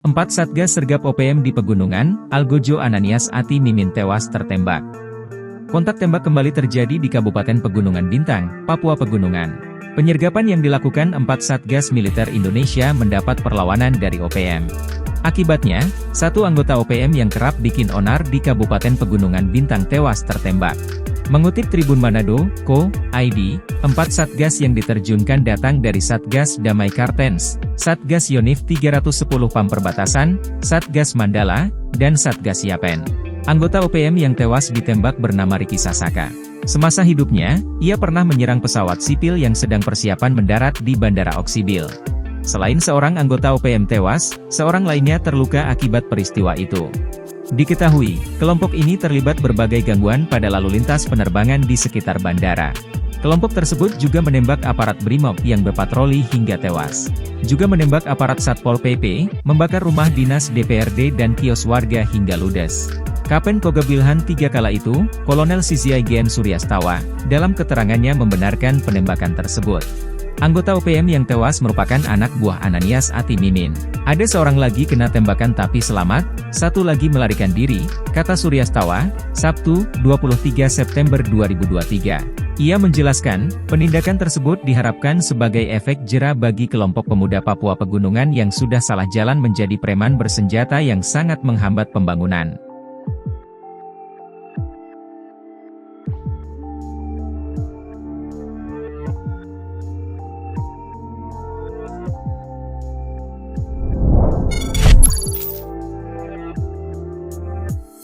4 Satgas sergap OPM di Pegunungan, Algojo Ananias Ati Mimin tewas tertembak. Kontak tembak kembali terjadi di Kabupaten Pegunungan Bintang, Papua Pegunungan. Penyergapan yang dilakukan 4 Satgas Militer Indonesia mendapat perlawanan dari OPM. Akibatnya, satu anggota OPM yang kerap bikin onar di Kabupaten Pegunungan Bintang tewas tertembak. Mengutip Tribun Manado, Co.id, 4 Satgas yang diterjunkan datang dari Satgas Damai Kartens, Satgas Yonif 310 PAM Perbatasan, Satgas Mandala, dan Satgas Yapen. Anggota OPM yang tewas ditembak bernama Riki Sasaka. Semasa hidupnya, ia pernah menyerang pesawat sipil yang sedang persiapan mendarat di Bandara Oksibil. Selain seorang anggota OPM tewas, seorang lainnya terluka akibat peristiwa itu. Diketahui, kelompok ini terlibat berbagai gangguan pada lalu lintas penerbangan di sekitar bandara. Kelompok tersebut juga menembak aparat BRIMOB yang berpatroli hingga tewas. Juga menembak aparat Satpol PP, membakar rumah dinas DPRD dan kios warga hingga ludes. Kapen Kogabilhan 3 kala itu, Kolonel Siziai Gen Suryastawa, dalam keterangannya membenarkan penembakan tersebut. Anggota OPM yang tewas merupakan anak buah Ananias Ati Mimin. Ada seorang lagi kena tembakan tapi selamat, satu lagi melarikan diri, kata Suryastawa, Sabtu, 23 September 2023. Ia menjelaskan, penindakan tersebut diharapkan sebagai efek jera bagi kelompok pemuda Papua Pegunungan yang sudah salah jalan menjadi preman bersenjata yang sangat menghambat pembangunan.